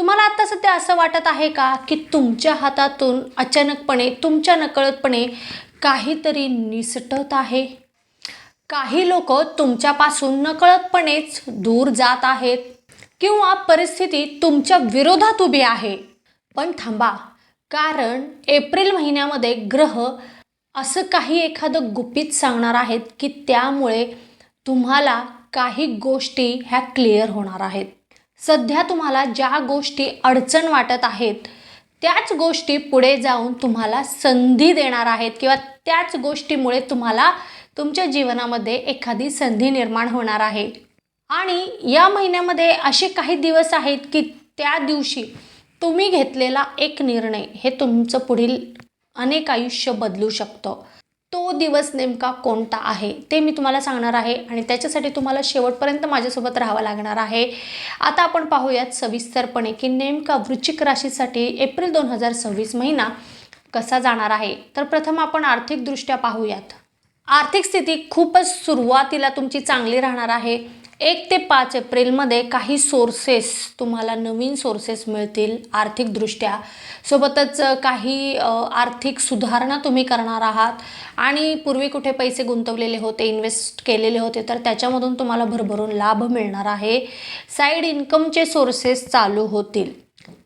तुम्हाला आता सध्या असं वाटत आहे का की तुमच्या हातातून अचानकपणे तुमच्या नकळतपणे काहीतरी निसटत आहे? काही लोक तुमच्यापासून नकळतपणेच दूर जात आहेत किंवा परिस्थिती तुमच्या विरोधात उभी आहे. पण थांबा, कारण एप्रिल महिन्यामध्ये ग्रह असं काही एखादं गुपित सांगणार आहेत की त्यामुळे तुम्हाला काही गोष्टी ह्या क्लिअर होणार आहेत. सध्या तुम्हाला ज्या गोष्टी अडचण वाटत आहेत त्याच गोष्टी पुढे जाऊन तुम्हाला संधी देणार आहेत किंवा त्याच गोष्टीमुळे तुम्हाला तुमच्या जीवनामध्ये एखादी संधी निर्माण होणार आहे. आणि या महिन्यामध्ये असे काही दिवस आहेत की त्या दिवशी तुम्ही घेतलेला एक निर्णय हे तुमचं पुढील अनेक आयुष्य बदलू शकतं. तो दिवस नेमका कोणता आहे ते मी तुम्हाला सांगणार आहे आणि त्याच्यासाठी तुम्हाला शेवटपर्यंत माझ्यासोबत राहावं लागणार आहे. आता आपण पाहूयात सविस्तरपणे की नेमका वृश्चिक राशीसाठी एप्रिल 2026 महिना कसा जाणार आहे. तर प्रथम आपण आर्थिकदृष्ट्या पाहूयात. आर्थिक स्थिती खूपच सुरुवातीला तुमची चांगली राहणार आहे. 1 ते 5 एप्रिलमध्ये काही सोर्सेस तुम्हाला नवीन सोर्सेस मिळतील आर्थिकदृष्ट्या. सोबतच काही आर्थिक सुधारणा तुम्ही करणार आहात आणि पूर्वी कुठे पैसे गुंतवलेले होते, इन्व्हेस्ट केलेले होते, तर त्याच्यामधून तुम्हाला भरभरून लाभ मिळणार आहे. साईड इन्कमचे सोर्सेस चालू होतील.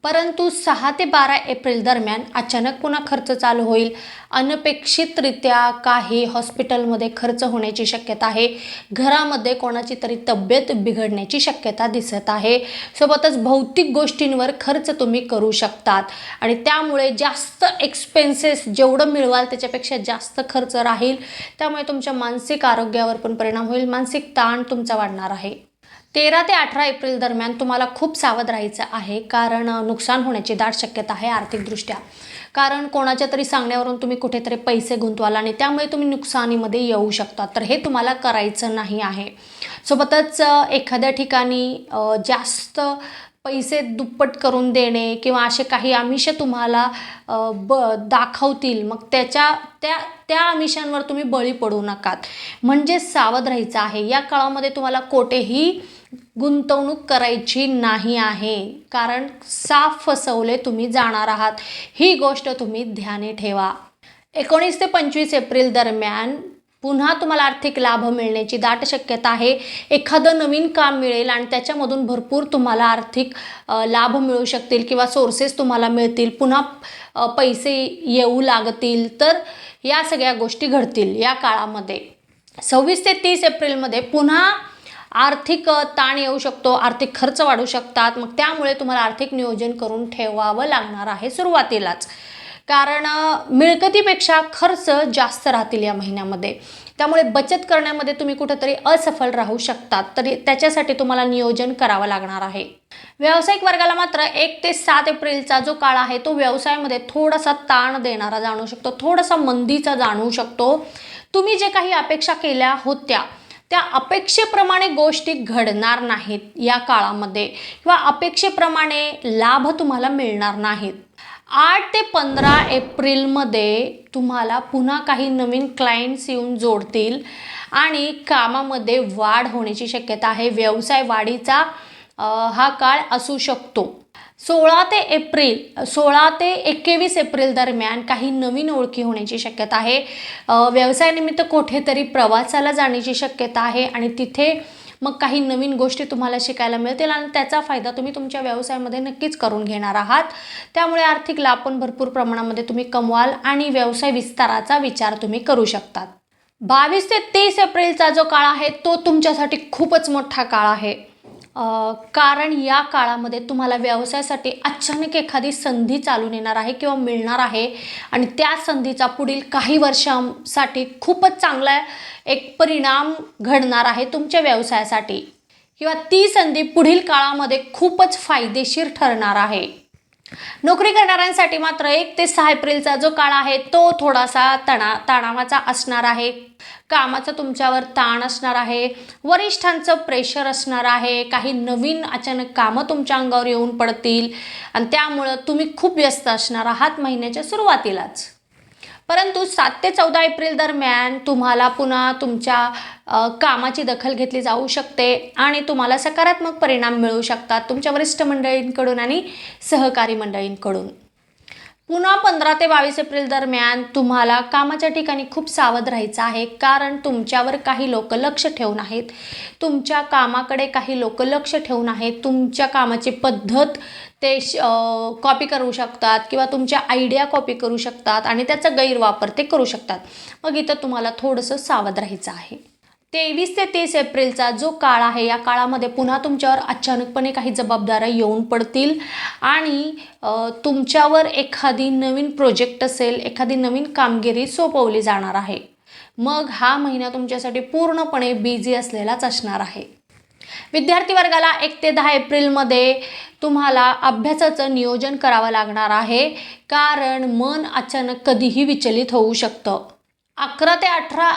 परंतु 6 ते 12 एप्रिल दरम्यान अचानक पुन्हा खर्च चालू होईल. अनपेक्षितरित्या काही हॉस्पिटलमध्ये खर्च होण्याची शक्यता आहे. घरामध्ये कोणाची तरी तब्येत बिघडण्याची शक्यता दिसत आहे. सोबतच भौतिक गोष्टींवर खर्च तुम्ही करू शकतात आणि त्यामुळे जास्त एक्सपेन्सेस जेवढं मिळवाल त्याच्यापेक्षा जास्त खर्च राहील. त्यामुळे तुमच्या मानसिक आरोग्यावर पण परिणाम होईल. मानसिक ताण तुमचा वाढणार आहे. 13 ते 18 एप्रिल दरम्यान तुम्हाला खूप सावध राहायचं आहे, कारण नुकसान होण्याची दाट शक्यता आहे आर्थिकदृष्ट्या. कारण कोणाच्या तरी सांगण्यावरून तुम्ही कुठेतरी पैसे गुंतवाल आणि त्यामुळे तुम्ही नुकसानीमध्ये येऊ शकता. तर हे तुम्हाला करायचं नाही आहे. सोबतच एखाद्या ठिकाणी जास्त पैसे दुप्पट करून देणे किंवा असे काही आमिष तुम्हाला दाखवतील, मग त्या आमिषांवर तुम्ही बळी पडू नकात. म्हणजे सावध राहायचं आहे. या काळामध्ये तुम्हाला कोठेही गुंतवणूक करायची नाही आहे, कारण साफ फसवले तुम्ही जाणार आहात. ही गोष्ट तुम्ही ध्यानी ठेवा. 19 ते 25 एप्रिल दरम्यान पुन्हा तुम्हाला आर्थिक लाभ मिळण्याची दाट शक्यता आहे. एखादं नवीन काम मिळेल आणि त्याच्यामधून भरपूर तुम्हाला आर्थिक लाभ मिळू शकतील किंवा सोर्सेस तुम्हाला मिळतील. पुन्हा पैसे येऊ लागतील. तर या सगळ्या गोष्टी घडतील या काळामध्ये. 26 ते 30 एप्रिलमध्ये पुन्हा आर्थिक ताण येऊ शकतो, आर्थिक खर्च वाढू शकतात. मग त्यामुळे तुम्हाला आर्थिक नियोजन करून ठेवावं लागणार आहे सुरुवातीलाच, कारण मिळकतीपेक्षा खर्च जास्त राहतील या महिन्यामध्ये. त्यामुळे बचत करण्यामध्ये तुम्ही कुठेतरी असफल राहू शकतात. तरी त्याच्यासाठी तुम्हाला नियोजन करावं लागणार आहे. व्यावसायिक वर्गाला मात्र 1 ते 7 एप्रिलचा जो काळ आहे तो व्यवसायामध्ये थोडासा ताण देणारा जाणू शकतो, थोडासा मंदीचा जाणवू शकतो. तुम्ही जे काही अपेक्षा केल्या होत्या त्या अपेक्षेप्रमाणे गोष्टी घडणार नाहीत या काळामध्ये किंवा अपेक्षेप्रमाणे लाभ तुम्हाला मिळणार नाहीत. 8 ते 15 एप्रिलमध्ये तुम्हाला पुन्हा काही नवीन क्लायंट्स येऊन जोडतील आणि कामामध्ये वाढ होण्याची शक्यता आहे. व्यवसाय वाढीचा हा काळ असू शकतो. 16 ते 21 एप्रिल दरम्यान काही नवीन ओळखी होण्याची शक्यता आहे. व्यवसायानिमित्त कुठेतरी प्रवासाला जाण्याची शक्यता आहे आणि तिथे मग काही नवीन गोष्टी तुम्हाला शिकायला मिळतील आणि त्याचा फायदा तुम्ही तुमच्या व्यवसायामध्ये नक्कीच करून घेणार आहात. त्यामुळे आर्थिक लाभ पण भरपूर प्रमाणामध्ये तुम्ही कमवाल आणि व्यवसाय विस्ताराचा विचार तुम्ही करू शकतात. 22 ते 30 एप्रिलचा जो काळ आहे तो तुमच्यासाठी खूपच मोठा काळ आहे. कारण या काळामध्ये तुम्हाला व्यवसायासाठी अचानक एखादी संधी चालून येणार आहे किंवा मिळणार आहे आणि त्या संधीचा पुढील काही वर्षांसाठी खूपच चांगला एक परिणाम घडणार आहे तुमच्या व्यवसायासाठी किंवा ती संधी पुढील काळामध्ये खूपच फायदेशीर ठरणार आहे. नोकरी करणाऱ्यांसाठी मात्र 1 ते 6 एप्रिलचा जो काळ आहे तो थोडासा तणावाचा असणार आहे. कामाचा तुमच्यावर ताण असणार आहे, वरिष्ठांचं प्रेशर असणार आहे, काही नवीन अचानक कामं तुमच्या अंगावर येऊन पडतील आणि त्यामुळं तुम्ही खूप व्यस्त असणार आहात महिन्याच्या सुरुवातीलाच. परंतु 7 ते 14 एप्रिल दरम्यान तुम्हाला पुन्हा तुमच्या कामाची दखल घेतली जाऊ शकते आणि तुम्हाला सकारात्मक परिणाम मिळू शकतात तुमच्या वरिष्ठ मंडळींकडून आणि सहकारी मंडळींकडून. पुन्हा 15 ते 22 एप्रिल दरम्यान तुम्हाला कामाच्या ठिकाणी खूप सावध राहायचं आहे, कारण तुमच्यावर काही लोक लक्ष ठेवून आहेत. तुमच्या कामाकडे काही लोक लक्ष ठेवून आहेत. तुमच्या कामाची पद्धत ते कॉपी करू शकतात किंवा तुमच्या आयडिया कॉपी करू शकतात आणि त्याचा गैरवापर ते करू शकतात. मग इथं तुम्हाला थोडंसं सावध राहायचं आहे. 23 ते 30 एप्रिलचा जो काळ आहे, या काळामध्ये पुन्हा तुमच्यावर अचानकपणे काही जबाबदाऱ्या येऊन पडतील आणि तुमच्यावर एखादी नवीन प्रोजेक्ट असेल, एखादी नवीन कामगिरी सोपवली जाणार आहे. मग हा महिना तुमच्यासाठी पूर्णपणे बिझी असलेलाच असणार आहे. विद्यार्थी वर्गाला 1 ते 10 एप्रिलमध्ये तुम्हाला अभ्यासाचं नियोजन करावं लागणार आहे, कारण मन अचानक कधीही विचलित होऊ शकतं. 11 ते 18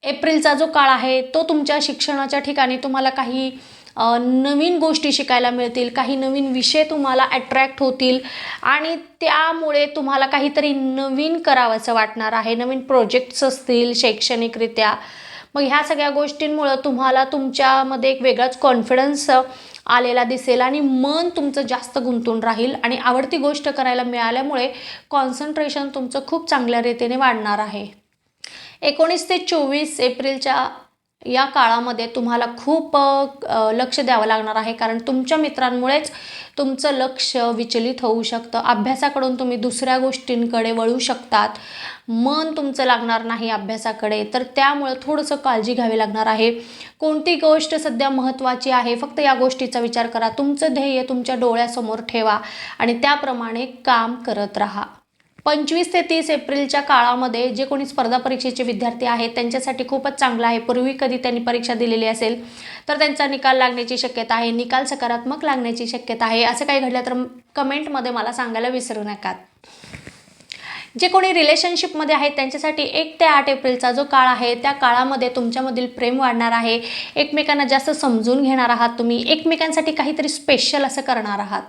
एप्रिलचा जो काळ आहे, तो तुमच्या शिक्षणाच्या ठिकाणी तुम्हाला काही नवीन गोष्टी शिकायला मिळतील, काही नवीन विषय तुम्हाला अट्रॅक्ट होतील आणि त्यामुळे तुम्हाला काहीतरी नवीन करावंसं वाटणार आहे. नवीन प्रोजेक्ट्स असतील शैक्षणिकरित्या. मग ह्या सगळ्या गोष्टींमुळं तुम्हाला तुमच्यामध्ये एक वेगळाच कॉन्फिडन्स आलेला दिसेल आणि मन तुमचं जास्त गुंतून राहील आणि आवडती गोष्ट करायला मिळाल्यामुळे कॉन्सन्ट्रेशन तुमचं खूप चांगल्या रीतीने वाढणार आहे. 19 ते 24 एप्रिलच्या या काळामध्ये तुम्हाला खूप लक्ष द्यावं लागणार आहे, कारण तुमच्या मित्रांमुळेच तुमचं लक्ष विचलित होऊ शकतं. अभ्यासाकडून तुम्ही दुसऱ्या गोष्टींकडे वळू शकतात. मन तुमचं लागणार नाही अभ्यासाकडे, तर त्यामुळे थोडंसं काळजी घ्यावी लागणार आहे. कोणती गोष्ट सध्या महत्त्वाची आहे, फक्त या गोष्टीचा विचार करा. तुमचं ध्येय तुमच्या डोळ्यासमोर ठेवा आणि त्याप्रमाणे काम करत राहा. 25 ते 30 एप्रिलच्या काळामध्ये जे कोणी स्पर्धा परीक्षेचे विद्यार्थी आहेत त्यांच्यासाठी खूपच चांगलं आहे. पूर्वी कधी त्यांनी परीक्षा दिलेली असेल तर त्यांचा निकाल लागण्याची शक्यता आहे. निकाल सकारात्मक लागण्याची शक्यता आहे. असं काही घडलं तर कमेंटमध्ये मला सांगायला विसरू नका. जे कोणी रिलेशनशिपमध्ये आहेत त्यांच्यासाठी 1 ते 8 एप्रिलचा जो काळ आहे, त्या काळामध्ये तुमच्यामधील प्रेम वाढणार आहे. एकमेकांना जास्त समजून घेणार आहात. तुम्ही एकमेकांसाठी काहीतरी स्पेशल असं करणार आहात.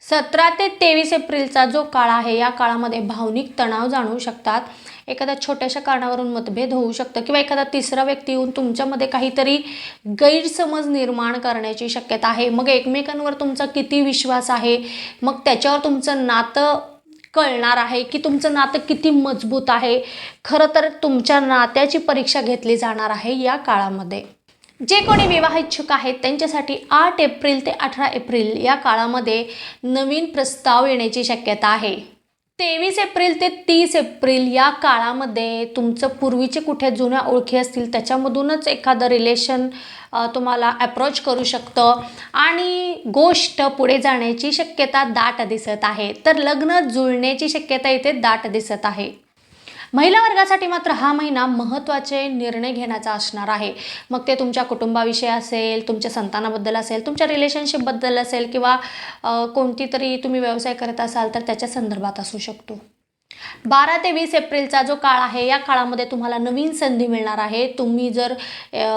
17 ते 23 एप्रिलचा जो काळ आहे, या काळामध्ये भावनिक तणाव जाणवू शकतात. एखाद्या छोट्याशा कारणावरून मतभेद होऊ शकतं किंवा एखादा तिसरा व्यक्ती येऊन तुमच्यामध्ये काहीतरी गैरसमज निर्माण करण्याची शक्यता आहे. मग एकमेकांवर तुमचा किती विश्वास आहे, मग त्याच्यावर तुमचं नातं कळणार आहे की तुमचं नातं किती मजबूत आहे. खरं तर तुमच्या नात्याची परीक्षा घेतली जाणार आहे या काळामध्ये. जे कोणी विवाह इच्छुक आहेत त्यांच्यासाठी 8 एप्रिल ते 18 एप्रिल या काळामध्ये नवीन प्रस्ताव येण्याची शक्यता आहे. 23 एप्रिल ते 30 एप्रिल या काळामध्ये तुमचं पूर्वीचे कुठे जुन्या ओळखी असतील त्याच्यामधूनच एखादं रिलेशन तुम्हाला अप्रोच करू शकतं आणि गोष्ट पुढे जाण्याची शक्यता दाट दिसत आहे. तर लग्न जुळण्याची शक्यता इथे दाट दिसत आहे. महिला वर्गासाठी मात्र हा महिना महत्त्वाचे निर्णय घेण्याचा असणार आहे. मग ते तुमच्या कुटुंबाविषयी असेल, तुमच्या संतानाबद्दल असेल, तुमच्या रिलेशनशिपबद्दल असेल किंवा कोणती तरी तुम्ही व्यवसाय करत असाल तर त्याच्या संदर्भात असू शकतो. 12 ते 20 एप्रिलचा जो काळ आहे, या काळामध्ये तुम्हाला नवीन संधी मिळणार आहे. तुम्ही जर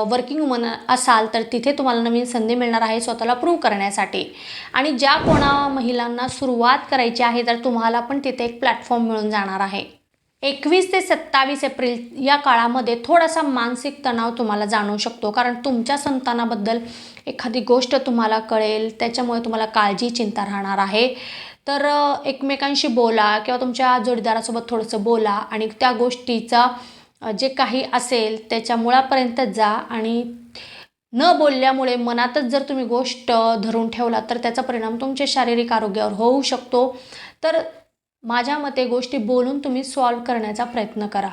वर्किंग वुमन असाल तर तिथे तुम्हाला नवीन संधी मिळणार आहे स्वतःला प्रूव्ह करण्यासाठी. आणि ज्या कोणा महिलांना सुरुवात करायची आहे तर तुम्हाला पण तिथे एक प्लॅटफॉर्म मिळून जाणार आहे. 21 ते 27 एप्रिल या काळामध्ये थोडासा मानसिक तणाव तुम्हाला जाणवू शकतो, कारण तुमच्या संतानाबद्दल एखादी गोष्ट तुम्हाला कळेल, त्याच्यामुळे तुम्हाला काळजी चिंता राहणार आहे. तर एकमेकांशी बोला किंवा तुमच्या जोडीदारासोबत थोडंसं बोला आणि त्या गोष्टीचा जे काही असेल त्याच्या मुळापर्यंत जा आणि न बोलल्यामुळे मनातच जर तुम्ही गोष्ट धरून ठेवला तर त्याचा परिणाम तुमच्या शारीरिक आरोग्यावर होऊ शकतो. तर माझ्या मते गोष्टी बोलून तुम्ही सॉल्व्ह करण्याचा प्रयत्न करा.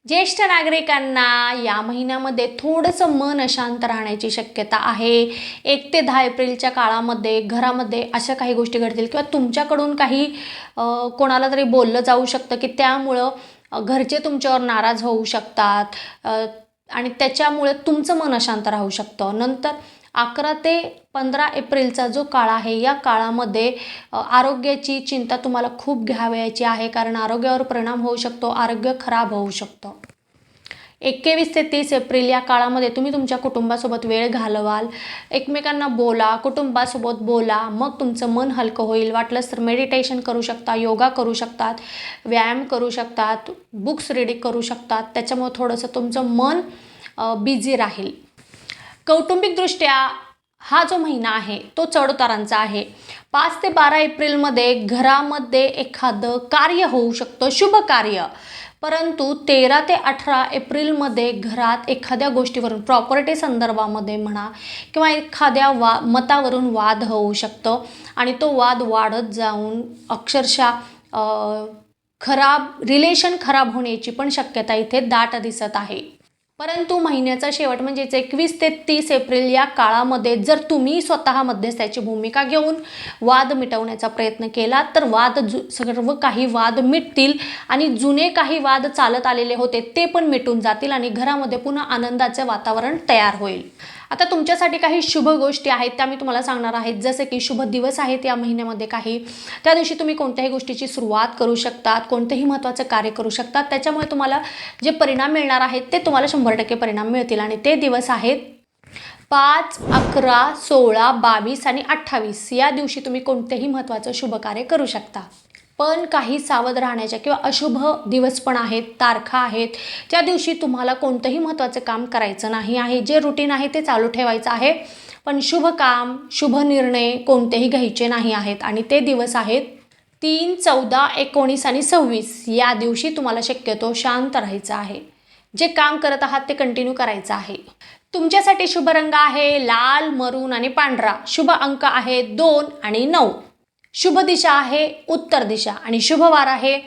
ज्येष्ठ नागरिकांना या महिन्यामध्ये थोडंसं मन अशांत राहण्याची शक्यता आहे. 1 ते 10 एप्रिलच्या काळामध्ये घरामध्ये अशा काही गोष्टी घडतील किंवा तुमच्याकडून काही कोणाला तरी बोललं जाऊ शकतं की त्यामुळं घरचे तुमच्यावर नाराज होऊ शकतात आणि त्याच्यामुळे तुमचं मन अशांत राहू शकतं. नंतर 11 ते 15 एप्रिलचा जो काळ आहे, या काळामध्ये आरोग्याची चिंता तुम्हाला खूप घ्यावयाची आहे, कारण आरोग्यावर परिणाम होऊ शकतो, आरोग्य खराब होऊ शकतं. 21 ते 30 एप्रिल या काळामध्ये तुम्ही तुमच्या कुटुंबासोबत वेळ घालवाल, एकमेकांना बोला, कुटुंबासोबत बोला, मग तुमचं मन हलकं होईल. वाटलंच तर मेडिटेशन करू शकता, योगा करू शकतात, व्यायाम करू शकतात, बुक्स रीडिंग करू शकतात. त्याच्यामुळे थोडंसं तुमचं मन बिझी राहील. कौटुंबिकदृष्ट्या हा जो महिना आहे तो चढउतारांचा आहे. 5 ते 12 एप्रिलमध्ये घरामध्ये एखादं कार्य होऊ शकतं, शुभ कार्य. परंतु 13 ते 18 एप्रिलमध्ये घरात एखाद्या गोष्टीवरून प्रॉपर्टी संदर्भामध्ये म्हणा किंवा एखाद्या मतावरून वाद होऊ शकतं आणि तो वाद वाढत जाऊन अक्षरशः रिलेशन खराब होण्याची पण शक्यता इथे दाट दिसत आहे. परंतु महिन्याचा शेवट म्हणजेच 21 ते 30 एप्रिल या काळामध्ये जर तुम्ही स्वतः मध्यस्थाची भूमिका घेऊन वाद मिटवण्याचा प्रयत्न केला तर सर्व काही वाद मिटतील आणि जुने काही वाद चालत आलेले होते ते पण मिटून जातील आणि घरामध्ये पुन्हा आनंदाचे वातावरण तयार होईल. आता तुमच्यासाठी काही शुभ गोष्टी आहेत त्या मी तुम्हाला सांगणार आहेत. जसे की शुभ दिवस आहेत या महिन्यामध्ये काही, त्या दिवशी तुम्ही कोणत्याही गोष्टीची सुरुवात करू शकतात, कोणतेही महत्त्वाचं कार्य करू शकतात. त्याच्यामुळे तुम्हाला जे परिणाम मिळणार आहेत ते तुम्हाला 100% परिणाम मिळतील आणि ते दिवस आहेत 5, 11, 16, 22 आणि 28 या दिवशी तुम्ही कोणतेही महत्त्वाचं शुभ कार्य करू शकता. पण काही सावध राहण्याच्या किंवा अशुभ दिवस पण आहेत, तारखा आहेत. त्या दिवशी तुम्हाला कोणतंही महत्त्वाचं काम करायचं नाही आहे. जे रुटीन आहे ते चालू ठेवायचं आहे. पण शुभ काम, शुभ निर्णय कोणतेही घ्यायचे नाही आहेत आणि ते दिवस आहेत 3, 14, 19 आणि 26 या दिवशी तुम्हाला शक्यतो शांत राहायचं आहे. जे काम करत आहात ते कंटिन्यू करायचं आहे. तुमच्यासाठी शुभ रंग आहे लाल, मरून आणि पांढरा. शुभ अंक आहे 2 आणि 9. शुभ दिशा आहे उत्तर दिशा आणि शुभ वार आहे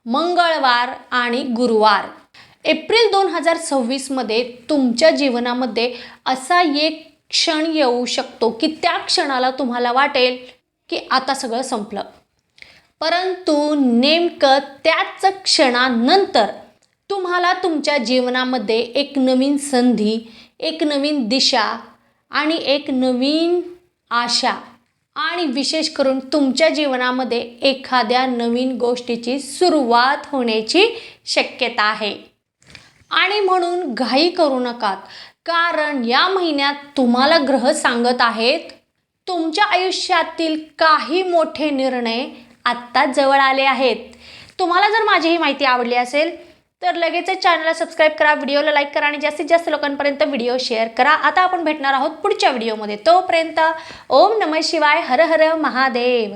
मंगळवार आणि गुरुवार. एप्रिल 2026 मध्ये तुमच्या जीवनामध्ये असा एक क्षण येऊ शकतो की त्या क्षणाला तुम्हाला वाटेल की आता सगळं संपलं. परंतु नेमकं त्याच क्षणानंतर तुम्हाला तुमच्या जीवनामध्ये एक नवीन संधी, एक नवीन दिशा आणि एक नवीन आशा आणि विशेष करून तुमच्या जीवनामध्ये एखाद्या नवीन गोष्टीची सुरुवात होण्याची शक्यता आहे. आणि म्हणून घाई करू नका, कारण या महिन्यात तुम्हाला ग्रह सांगत आहेत तुमच्या आयुष्यातील काही मोठे निर्णय आत्ता जवळ आले आहेत. तुम्हाला जर माझी ही माहिती आवडली असेल तर लगेच चॅनलला सबस्क्राईब करा, व्हिडिओला लाईक करा आणि जास्तीत जास्त लोकांपर्यंत व्हिडिओ शेअर करा. आता आपण भेटणार आहोत पुढच्या व्हिडिओमध्ये. तोपर्यंत ओम नमः शिवाय, हर हर महादेव.